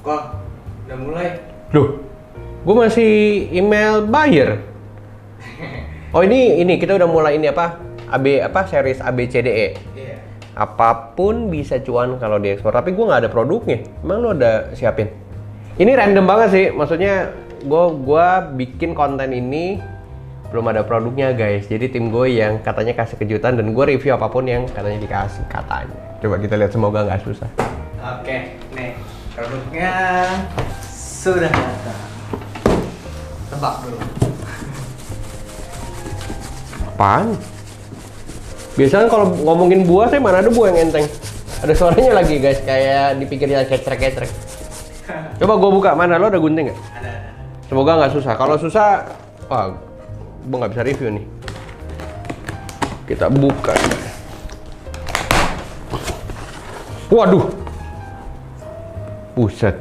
Kok udah mulai? Loh, gue masih email buyer. Oh ini kita udah mulai ini apa? Series ABCDE. Iya. Apapun bisa cuan kalau diekspor. Tapi gue nggak ada produknya. Emang lo ada siapin? Ini random banget sih. Maksudnya gue bikin konten ini belum ada produknya guys. Jadi tim gue yang katanya kasih kejutan dan gue review apapun yang katanya dikasih katanya. Coba kita lihat, semoga nggak susah. Oke, nih produknya sudah datang. Tebak dulu. Apaan? Biasanya kalau ngomongin buah sih mana ada buah yang enteng. Ada suaranya lagi guys, kayak dipikirnya kecrek-kecrek. Coba gue buka, mana lo ada gunting nggak? Ada. Semoga nggak susah. Kalau susah, wah, gue nggak bisa review nih. Kita buka. Waduh, buset.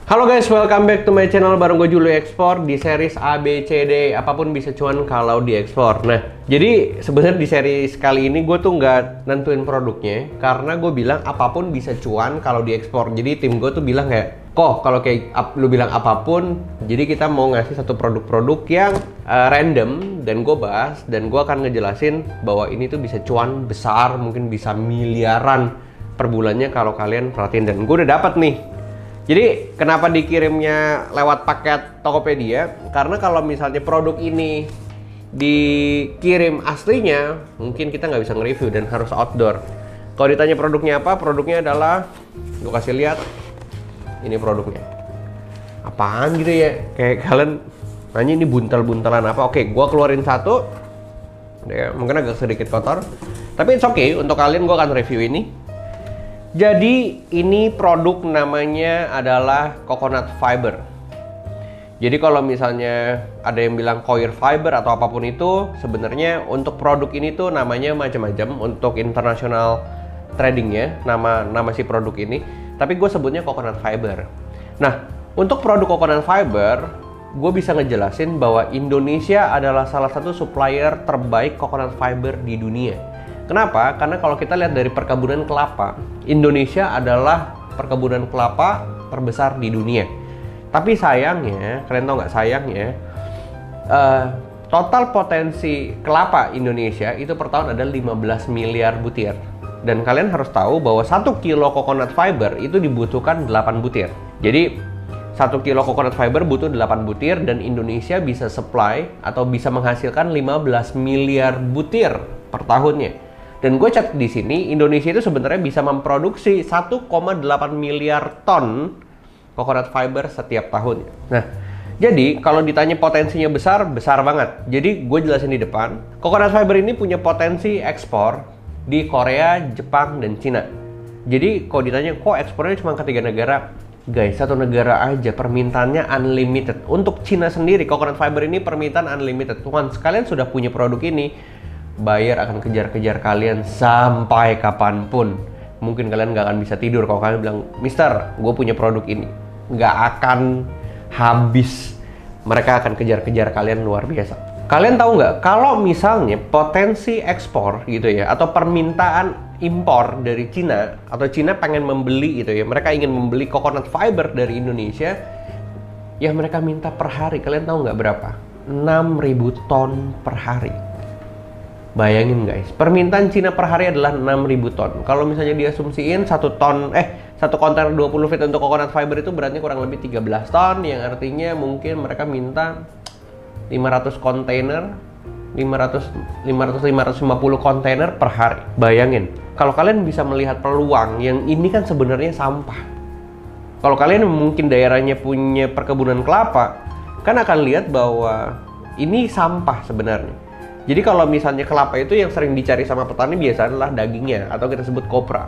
Halo guys, welcome back to my channel. Bareng gue Juli Ekspor di series ABCD, apapun bisa cuan kalau diekspor. Nah, jadi sebenarnya di series kali ini gue tuh nggak nentuin produknya karena gue bilang apapun bisa cuan kalau diekspor. Jadi tim gue tuh bilang kayak, kok kalau kayak lu bilang apapun, jadi kita mau ngasih satu produk-produk yang random dan gue bahas dan gue akan ngejelasin bahwa ini tuh bisa cuan besar, mungkin bisa miliaran per bulannya kalau kalian perhatiin. Dan gue udah dapat nih. Jadi kenapa dikirimnya lewat paket Tokopedia? Karena kalau misalnya produk ini dikirim aslinya, mungkin kita nggak bisa nge-review dan harus outdoor. Kalau ditanya produknya apa, produknya adalah, gue kasih lihat, ini produknya. Apaan gitu ya? Kayak kalian nanya ini buntal-buntalan apa? Oke, gue keluarin satu. Ya, mungkin agak sedikit kotor, tapi it's okay. Untuk kalian gue akan review ini. Jadi ini produk namanya adalah coconut fiber. Jadi kalau misalnya ada yang bilang coir fiber atau apapun itu, sebenarnya untuk produk ini tuh namanya macam-macam. Untuk international tradingnya, nama si produk ini. Tapi gue sebutnya coconut fiber. Nah, untuk produk coconut fiber, gue bisa ngejelasin bahwa Indonesia adalah salah satu supplier terbaik coconut fiber di dunia. Kenapa? Karena kalau kita lihat dari perkebunan kelapa, Indonesia adalah perkebunan kelapa terbesar di dunia. Tapi sayangnya, kalian tahu nggak sayangnya, total potensi kelapa Indonesia itu per tahun ada 15 miliar butir. Dan kalian harus tahu bahwa 1 kilo coconut fiber itu dibutuhkan 8 butir. Jadi 1 kilo coconut fiber butuh 8 butir dan Indonesia bisa supply atau bisa menghasilkan 15 miliar butir per tahunnya. Dan gue catat di sini, Indonesia itu sebenarnya bisa memproduksi 1,8 miliar ton coconut fiber setiap tahun. Nah, jadi kalau ditanya potensinya besar, besar banget. Jadi gue jelasin di depan, coconut fiber ini punya potensi ekspor di Korea, Jepang, dan Cina. Jadi kalau ditanya, kok ekspornya cuma ke 3 negara? Guys, satu negara aja permintaannya unlimited. Untuk Cina sendiri, coconut fiber ini permintaan unlimited. Once kalian sudah punya produk ini, buyer akan kejar-kejar kalian sampai kapanpun. Mungkin kalian nggak akan bisa tidur kalau kalian bilang, Mister, gue punya produk ini. Nggak akan habis. Mereka akan kejar-kejar kalian luar biasa. Kalian tahu nggak, kalau misalnya potensi ekspor gitu ya, atau permintaan impor dari Cina, atau Cina pengen membeli gitu ya, mereka ingin membeli coconut fiber dari Indonesia, ya mereka minta per hari. Kalian tahu nggak berapa? 6.000 ton per hari. Bayangin guys, permintaan Cina per hari adalah 6.000 ton. Kalau misalnya diasumsiin 1 kontainer 20 feet untuk coconut fiber itu beratnya kurang lebih 13 ton, yang artinya mungkin mereka minta 500 kontainer, 550 kontainer per hari. Bayangin, kalau kalian bisa melihat peluang yang ini kan sebenarnya sampah. Kalau kalian mungkin daerahnya punya perkebunan kelapa, kan akan lihat bahwa ini sampah sebenarnya. Jadi kalau misalnya kelapa itu yang sering dicari sama petani biasanya adalah dagingnya atau kita sebut kopra.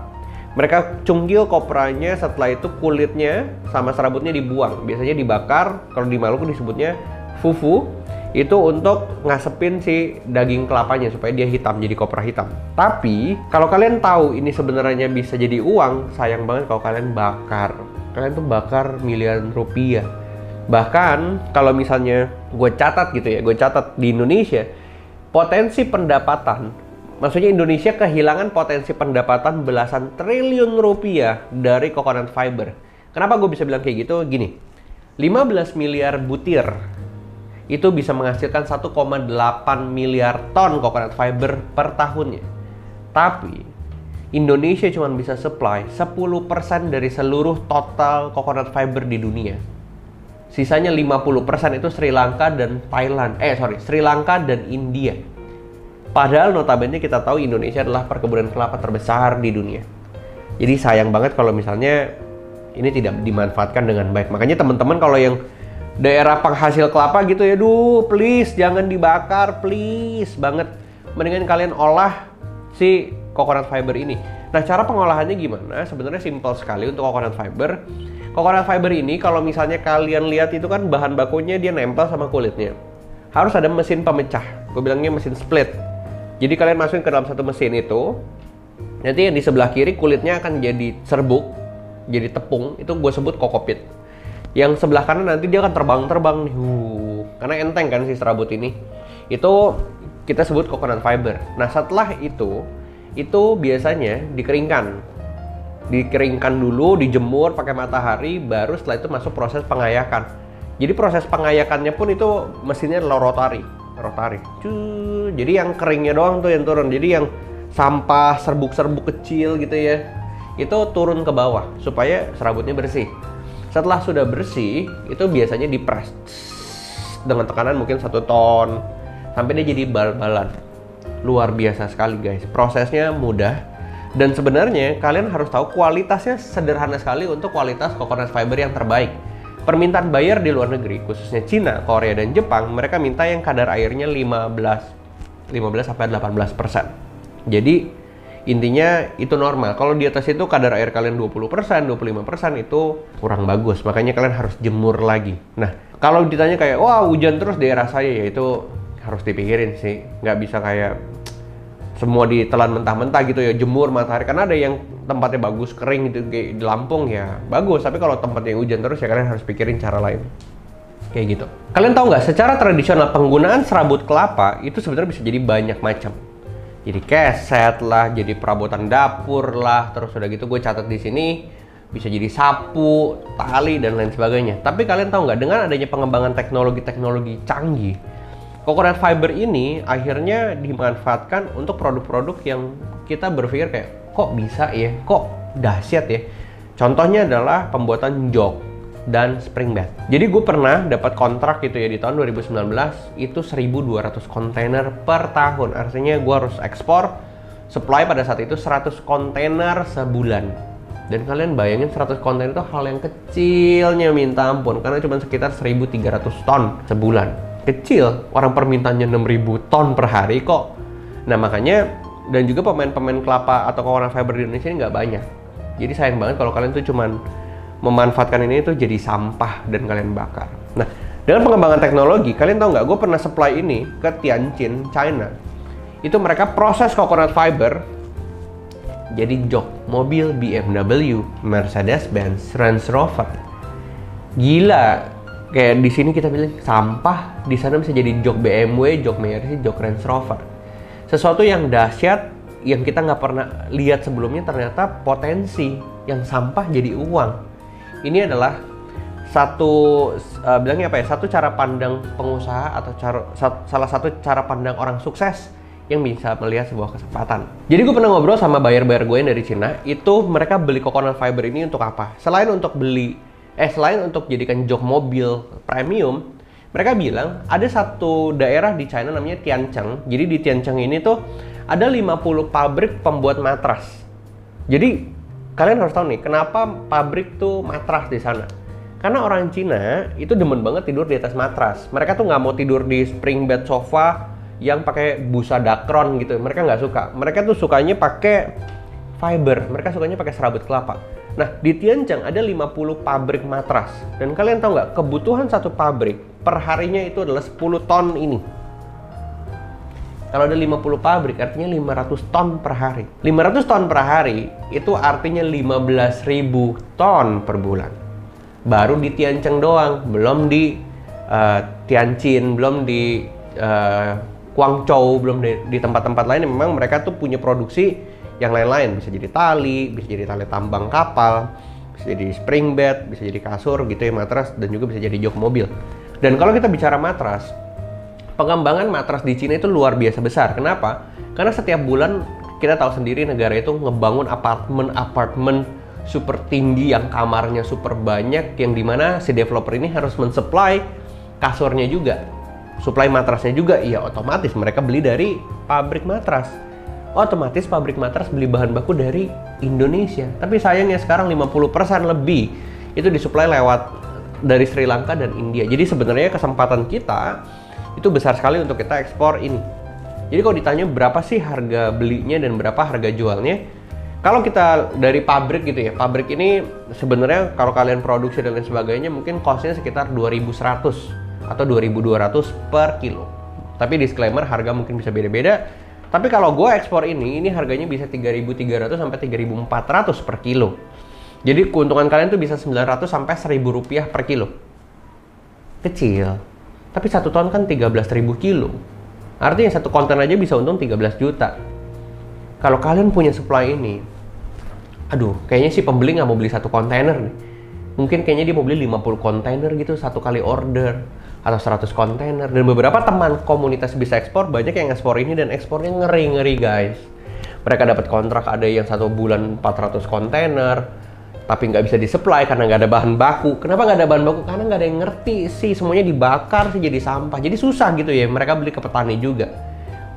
Mereka cunggil kopranya, setelah itu kulitnya sama serabutnya dibuang. Biasanya dibakar, kalau di Maluku disebutnya fufu. Itu untuk ngasepin si daging kelapanya supaya dia hitam, jadi kopra hitam. Tapi kalau kalian tahu ini sebenarnya bisa jadi uang, sayang banget kalau kalian bakar. Kalian tuh bakar miliaran rupiah. Bahkan kalau misalnya gue catat gitu ya, gue catat di Indonesia, potensi pendapatan Maksudnya Indonesia kehilangan potensi pendapatan belasan triliun rupiah dari coconut fiber. Kenapa gue bisa bilang kayak gitu? Gini, 15 miliar butir itu bisa menghasilkan 1,8 miliar ton coconut fiber per tahunnya. Tapi Indonesia cuma bisa supply 10% dari seluruh total coconut fiber di dunia. Sisanya 50% itu Sri Lanka dan Sri Lanka dan India. Padahal notabene kita tahu Indonesia adalah perkebunan kelapa terbesar di dunia. Jadi sayang banget kalau misalnya ini tidak dimanfaatkan dengan baik. Makanya teman-teman kalau yang daerah penghasil kelapa gitu ya, please jangan dibakar, please banget. Mendingan kalian olah si coconut fiber ini. Nah, cara pengolahannya gimana? Sebenarnya simpel sekali untuk coconut fiber. Coconut fiber ini kalau misalnya kalian lihat itu kan bahan bakunya dia nempel sama kulitnya. Harus ada mesin pemecah. Gue bilangnya mesin split. Jadi kalian masukin ke dalam satu mesin itu. Nanti yang di sebelah kiri kulitnya akan jadi serbuk, jadi tepung. Itu gue sebut kokopit. Yang sebelah kanan nanti dia akan terbang-terbang nih. Karena enteng kan si serabut ini. Itu kita sebut coconut fiber. Nah, setelah itu biasanya dikeringkan dulu, dijemur pakai matahari, baru setelah itu masuk proses pengayakan. Jadi proses pengayakannya pun itu mesinnya rotari. Jadi yang keringnya doang tuh yang turun. Jadi yang sampah serbuk-serbuk kecil gitu ya, itu turun ke bawah supaya serabutnya bersih. Setelah sudah bersih, itu biasanya dipres dengan tekanan mungkin 1 ton sampai dia jadi bal-balan. Luar biasa sekali guys. Prosesnya mudah. Dan sebenarnya kalian harus tahu kualitasnya sederhana sekali untuk kualitas coconut fiber yang terbaik. Permintaan buyer di luar negeri, khususnya Cina, Korea, dan Jepang, mereka minta yang kadar airnya 15-18%. Jadi intinya itu normal. Kalau di atas itu kadar air kalian 20%, 25% itu kurang bagus. Makanya kalian harus jemur lagi. Nah, kalau ditanya kayak, wah hujan terus daerah saya, ya itu harus dipikirin sih. Nggak bisa kayak semua ditelan mentah-mentah gitu ya, jemur matahari. Karena ada yang tempatnya bagus, kering gitu, kayak di Lampung ya bagus. Tapi kalau tempatnya hujan terus ya kalian harus pikirin cara lain. Kayak gitu. Kalian tahu nggak, secara tradisional penggunaan serabut kelapa itu sebenarnya bisa jadi banyak macam. Jadi keset lah, jadi perabotan dapur lah, terus udah gitu gue catat di sini bisa jadi sapu, tali, dan lain sebagainya. Tapi kalian tahu nggak, dengan adanya pengembangan teknologi canggih, coconut fiber ini akhirnya dimanfaatkan untuk produk-produk yang kita berpikir kayak, kok bisa ya, kok dahsyat ya. Contohnya adalah pembuatan jok dan spring bed. Jadi gue pernah dapat kontrak gitu ya di tahun 2019, itu 1.200 kontainer per tahun. Artinya gue harus ekspor, supply pada saat itu 100 kontainer sebulan. Dan kalian bayangin 100 kontainer itu hal yang kecilnya minta ampun, karena cuma sekitar 1.300 ton sebulan. Kecil, orang permintaannya 6.000 ton per hari kok. Nah makanya, dan juga pemain-pemain kelapa atau coconut fiber di Indonesia ini nggak banyak. Jadi sayang banget kalau kalian tuh cuman memanfaatkan ini tuh jadi sampah dan kalian bakar. Nah, dengan pengembangan teknologi, kalian tahu nggak, gue pernah supply ini ke Tianjin, China. Itu mereka proses coconut fiber jadi jok mobil BMW, Mercedes-Benz, Range Rover. Gila. Kayak di sini kita bilang sampah, di sana bisa jadi jok BMW, jok Mercedes, jok Range Rover. Sesuatu yang dahsyat yang kita nggak pernah lihat sebelumnya, ternyata potensi yang sampah jadi uang. Ini adalah satu cara pandang pengusaha atau salah satu cara pandang orang sukses yang bisa melihat sebuah kesempatan. Jadi gue pernah ngobrol sama buyer-buyer gue yang dari Cina, itu mereka beli coconut fiber ini untuk apa? Selain untuk jadikan jok mobil premium, mereka bilang ada satu daerah di China namanya Tiancheng. Jadi di Tiancheng ini tuh ada 50 pabrik pembuat matras. Jadi kalian harus tahu nih, kenapa pabrik tuh matras di sana? Karena orang Cina itu demen banget tidur di atas matras. Mereka tuh nggak mau tidur di spring bed sofa yang pakai busa dakron gitu. Mereka nggak suka. Mereka tuh sukanya pakai fiber. Mereka sukanya pakai serabut kelapa. Nah, di Tianjin ada 50 pabrik matras. Dan kalian tahu nggak, kebutuhan satu pabrik per harinya itu adalah 10 ton ini. Kalau ada 50 pabrik, artinya 500 ton per hari. 500 ton per hari, itu artinya 15.000 ton per bulan. Baru di Tianjin doang, belum di Tianjin, belum di Guangzhou, belum di tempat-tempat lain yang memang mereka tuh punya produksi yang lain-lain. Bisa jadi tali, bisa jadi tali tambang kapal, bisa jadi spring bed, bisa jadi kasur gitu ya, matras, dan juga bisa jadi jok mobil. Dan kalau kita bicara matras, pengembangan matras di Cina itu luar biasa besar. Kenapa? Karena setiap bulan kita tahu sendiri negara itu ngebangun apartemen super tinggi yang kamarnya super banyak, yang dimana si developer ini harus mensupply kasurnya juga, supply matrasnya juga. Ya otomatis mereka beli dari pabrik matras. Otomatis pabrik matras beli bahan baku dari Indonesia. Tapi sayangnya sekarang 50% lebih itu disuplai lewat dari Sri Lanka dan India. Jadi sebenarnya kesempatan kita itu besar sekali untuk kita ekspor ini. Jadi kalau ditanya berapa sih harga belinya dan berapa harga jualnya, kalau kita dari pabrik gitu ya, pabrik ini sebenarnya kalau kalian produksi dan lain sebagainya mungkin costnya sekitar 2.100 atau 2.200 per kilo. Tapi disclaimer, harga mungkin bisa beda-beda. Tapi kalau gue ekspor ini harganya bisa 3.300 sampai 3.400 per kilo. Jadi keuntungan kalian tuh bisa 900 sampai 1.000 rupiah per kilo. Kecil. Tapi 1 ton kan 13.000 kilo. Artinya 1 konten aja bisa untung 13 juta. Kalau kalian punya supply ini, aduh, kayaknya sih pembeli nggak mau beli 1 kontainer nih. Mungkin kayaknya dia mau beli 50 kontainer gitu, 1 kali order. Atau 100 kontainer. Dan beberapa teman komunitas bisa ekspor, banyak yang ekspor ini dan ekspornya ngeri-ngeri guys. Mereka dapat kontrak, ada yang 1 bulan 400 kontainer, tapi nggak bisa disupply karena nggak ada bahan baku. Kenapa nggak ada bahan baku? Karena nggak ada yang ngerti sih, semuanya dibakar sih jadi sampah. Jadi susah gitu ya, mereka beli ke petani juga.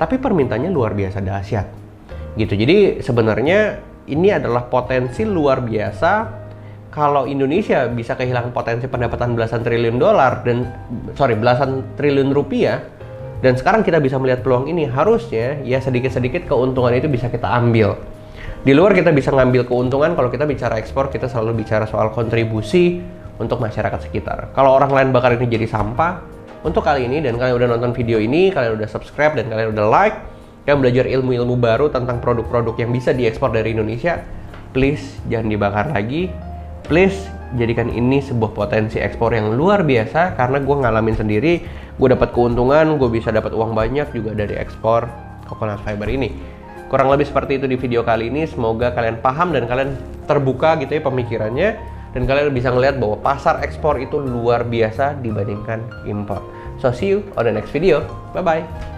Tapi permintaannya luar biasa dahsyat. Gitu. Jadi sebenarnya ini adalah potensi luar biasa. Kalau Indonesia bisa kehilangan potensi pendapatan belasan triliun rupiah, dan sekarang kita bisa melihat peluang ini, harusnya ya sedikit-sedikit keuntungan itu bisa kita ambil. Di luar kita bisa ngambil keuntungan, kalau kita bicara ekspor, kita selalu bicara soal kontribusi untuk masyarakat sekitar. Kalau orang lain bakar ini jadi sampah, untuk kali ini, dan kalian udah nonton video ini, kalian udah subscribe, dan kalian udah like, kalian belajar ilmu-ilmu baru tentang produk-produk yang bisa diekspor dari Indonesia, please jangan dibakar lagi. Please jadikan ini sebuah potensi ekspor yang luar biasa, karena gue ngalamin sendiri, gue dapat keuntungan, gue bisa dapat uang banyak juga dari ekspor coconut fiber ini. Kurang lebih seperti itu di video kali ini. Semoga kalian paham dan kalian terbuka gitu ya pemikirannya, dan kalian bisa ngelihat bahwa pasar ekspor itu luar biasa dibandingkan impor. So see you on the next video. Bye bye.